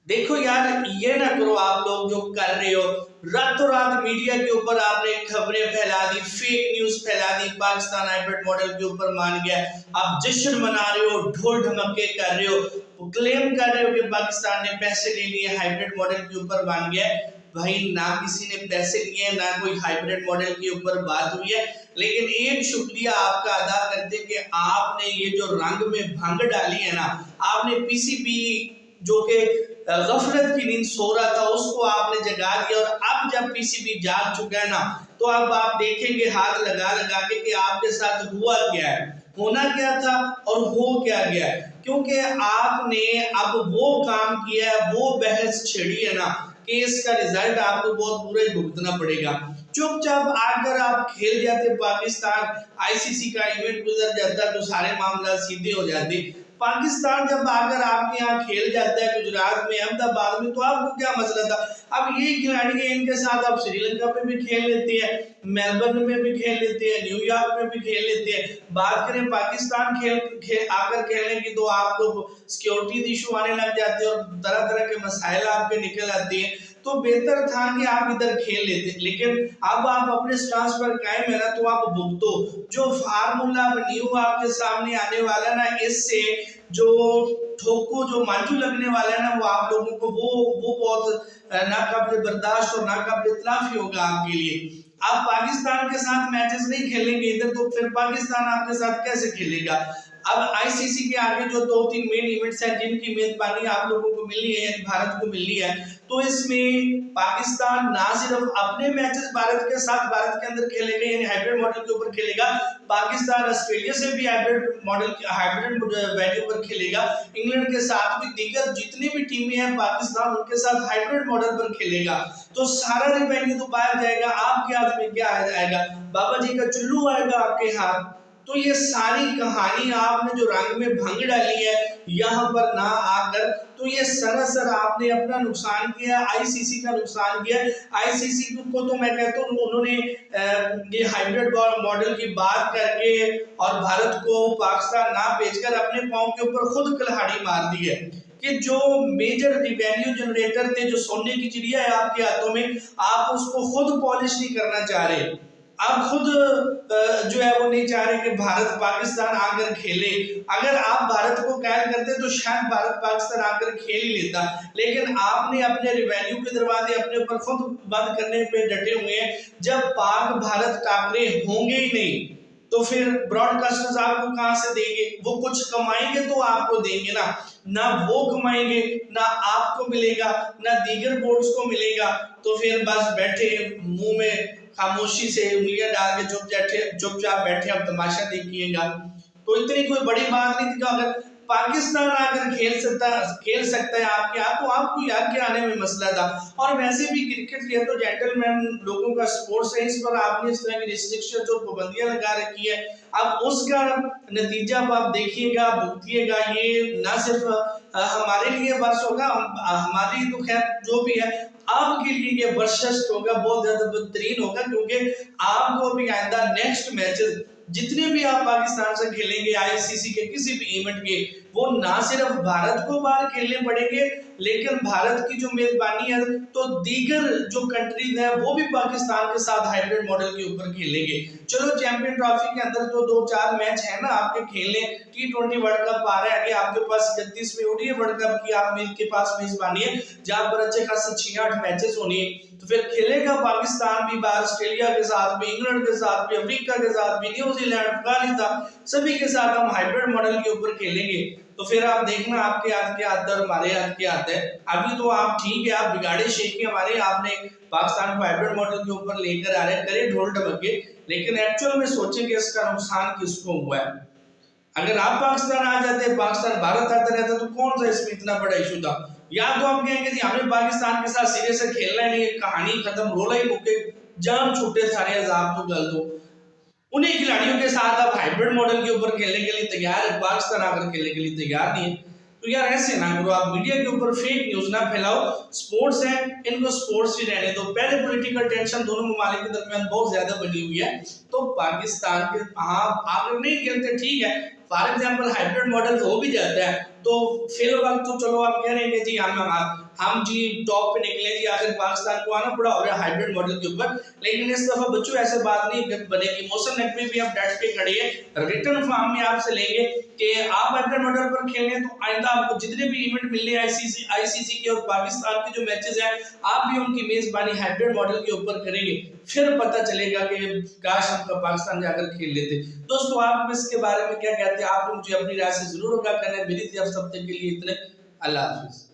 देखो यार, ये ना करो आप लोग जो कर रहे हो। रातों रात मीडिया के ऊपर आपने खबरें फैला दी, फेक न्यूज फैला दी, पाकिस्तान हाइब्रिड मॉडल के ऊपर मान गया। आप जश्न मना रहे हो, ढोल ढमक्के कर रहे हो, क्लेम कर रहे हो कि पाकिस्तान ने पैसे ले लिए, हाइब्रिड मॉडल के ऊपर मान गया। भाई ना किसी ने पैसे लिए, ना कोई हाइब्रिड मॉडल के ऊपर बात हुई है। लेकिन एक शुक्रिया आपका अदा करते कि आपने ये जो रंग में भंग डाली है ना, आपने पीसीबी जो कि गफलत की नींद सो रहा था उसको आपने जगा दिया। और अब जब पीसीबी जाग चुका है ना, तो अब आप देखेंगे हाथ लगा लगा के आपके साथ हुआ क्या है, होना क्या था और हो क्या गया। क्योंकि आपने अब वो काम किया है, वो बहस छेड़ी है ना कि इसका रिजल्ट आपको बहुत बुरा ही भुगतना पड़ेगा। चुपचाप आकर आप खेल जाते, पाकिस्तान आईसीसी का इवेंट गुजर जाता तो सारे मामला सीधे हो जाते। पाकिस्तान जब आकर आपके यहाँ खेल जाता है गुजरात में, अहमदाबाद में, तो आपको क्या मसला था। अब ये खिलाड़ी है, इनके साथ आप श्रीलंका में भी खेल लेते हैं, मेलबर्न में भी खेल लेते हैं, न्यूयॉर्क में भी खेल लेते हैं। बात करें पाकिस्तान आकर खेलने की, तो आपको सिक्योरिटी इशू आने लग जाते हैं और तरह तरह के मसाइल आपके निकल आते हैं। तो बेहतर था कि आप इधर खेल लेते, लेकिन अब आप अपने स्टांस पर कायम है ना, तो आप भुगतो। जो फार्मूला न्यू आपके सामने आने वाला ना, इससे जो ठोको जो मांझू लगने वाला है ना, वो आप लोगों को वो बहुत नाकाबिल बर्दाश्त और नाकाबिल इतलाफी होगा आपके लिए। आप पाकिस्तान के साथ मैचेस नहीं खेलेंगे इधर, तो फिर पाकिस्तान आपके साथ कैसे खेलेगा। अब आईसीसी के आगे जो 2-3 मेन इवेंट्स हैं जिनकी मेजबानी आप लोगों को मिलनी है, यानी भारत को मिलनी है, तो इसमें पाकिस्तान ना सिर्फ अपने मैचेस भारत के साथ भारत के अंदर खेलेगा, यानी हाइब्रिड मॉडल के ऊपर खेलेगा, पाकिस्तान ऑस्ट्रेलिया से भी हाइब्रिड वेन्यू पर खेलेगा, इंग्लैंड के साथ भी, दीगर जितनी भी टीमें हैं पाकिस्तान उनके साथ हाइब्रिड मॉडल पर खेलेगा। तो सारा रिवेन्यू तो बाहर जाएगा, आपके हाथ में क्या आएगा, बाबा जी का चुल्लू आएगा आपके हाथ। तो ये सारी कहानी आपने जो रंग में भंग डाली है यहाँ पर ना आकर, तो ये सरासर आपने अपना नुकसान किया, आईसीसी का नुकसान किया। आईसीसी को तो मैं कहता हूँ उन्होंने ये हाइब्रिड मॉडल की बात करके और भारत को पाकिस्तान ना भेजकर अपने पांव के ऊपर खुद कुल्हाड़ी मार दी है कि जो मेजर रिवेन्यू जनरेटर थे, जो सोने की चिड़िया है आपके हाथों में, आप उसको खुद पॉलिश नहीं करना चाह रहे। आप खुद जो है वो नहीं चाह रहे कि भारत पाकिस्तान आकर खेले। अगर आप भारत को कैद करते तो शायद भारत पाकिस्तान आकर खेल ही लेता, लेकिन आपने अपने रिवेन्यू के दरवाजे अपने ऊपर खुद बंद करने पे डटे हुए हैं। जब पाक भारत टाकरे होंगे ही नहीं, तो फिर ब्रॉडकास्टर्स आपको कहां से देंगे। वो कुछ कमाएंगे तो आपको देंगे ना वो कमाएंगे, ना आपको मिलेगा, ना दीगर बोर्ड्स को मिलेगा। तो फिर बस बैठे मुंह में खामोशी से उंगलियां डाल के चुपचाप बैठे अब तमाशा देखिएगा। तो इतनी कोई बड़ी बात नहीं थी। अगर पाकिस्तान आकर खेल सकता है आपके यहाँ, तो आपको यार के आने में मसला था। और वैसे भी क्रिकेट ये तो जेंटलमैन लोगों का स्पोर्ट्स है, इस पर आपने इस तरह की रिस्ट्रिक्शन और पाबंदियां लगा रखी है। अब उसका नतीजा आप देखिएगा, भुगतिएगा। ये ना सिर्फ हमारे लिए वर्ष होगा, हमारी तो खैर जो भी है, आपके लिए ये वर्चस्व होगा, बहुत ज्यादा बेहतरीन होगा। क्योंकि आपको अभी आइंदा नेक्स्ट मैचेस जितने भी आप पाकिस्तान से खेलेंगे आईसीसी के किसी भी इवेंट के, वो ना सिर्फ भारत को बाहर खेलने पड़ेंगे, लेकिन भारत की जो मेजबानी है तो दीगर जो कंट्रीज हैं वो भी पाकिस्तान के साथ हाइब्रिड मॉडल के ऊपर खेलेंगे। चलो चैंपियन ट्रॉफी के अंदर तो 2-4 मैच है ना आपके खेलने, T20 वर्ल्ड कप आ रहा है आगे, आपके पास 31वीं ओडीआई वर्ल्ड कप की आपके पास मेजबानी है, जहां पर अच्छे खासे 6-8 मैचेस होने हैं। तो फिर खेलेगा पाकिस्तान भी बाहर, ऑस्ट्रेलिया के साथ भी, इंग्लैंड के साथ भी, अफ्रीका के साथ भी, न्यूजीलैंड, अफगानिस्तान, सभी के साथ हम हाइब्रिड मॉडल के ऊपर खेलेंगे। तो फिर आप देखना आपके हाथ के हाथ और हमारे हाथ के हाथ है। अभी तो आप ठीक है, आप बिगाड़े शेख हमारे, आपने पाकिस्तान को हाइब्रिड मॉडल के ऊपर लेकर आ रहे हैं, करे ढोल ढमके, लेकिन एक्चुअल में सोचेंगे इसका नुकसान किसको हुआ है। अगर आप पाकिस्तान आ जाते, पाकिस्तान भारत आता रहता, तो कौन सा इसमें इतना बड़ा इशू था। या तो हम कहेंगे जी हमें पाकिस्तान के साथ सिरे से खेलना नहीं, कहानी खत्म, रोला ही मुके, जान छूटे सारे अजाब तो गल दो। उन्हीं खिलाड़ियों के साथ आप हाइब्रिड मॉडल के ऊपर खेलने के लिए तैयार है, पाकिस्तान आकर खेलने के लिए तैयार नहीं है। तो यार ऐसे ना करो, आप मीडिया के ऊपर फेक न्यूज ना फैलाओ। स्पोर्ट्स है, इनको स्पोर्ट्स ही रहने दो। पहले पॉलिटिकल टेंशन दोनों ममालिक के दरमियान बहुत ज्यादा बनी हुई है, तो पाकिस्तान के आप नहीं खेलते ठीक है, फॉर एग्जाम्पल हाइब्रिड मॉडल हो भी जाता है, तो फेल वक्त तो चलो आप कह रहे हैं कि जी हम जी टॉप पे निकले जी, आखिर पाकिस्तान को आना पड़ा और हाइब्रिड मॉडल के ऊपर। लेकिन इस दफा बच्चों ऐसे बात नहीं बनेगी। मौसम नकवी भी आप डट के खड़े हैं, रिटर्न फॉर्म में आपसे लेंगे कि आप हाइब्रिड मॉडल पर खेलें तो आइंदा आपको जितने भी इवेंट मिलने आईसीसी के और पाकिस्तान के जो मैचेस हैं आप भी उनकी मेजबानी हाइब्रिड मॉडल के ऊपर करेंगे, फिर पता चलेगा कि काश हम पाकिस्तान जाकर खेल लेते। दोस्तों आप इसके बारे में क्या कहते हैं? आप मुझे अपनी राय से जरूर आगाह करना है। मेरी तरफ सब तक के लिए इतने, अल्लाह हाफिज।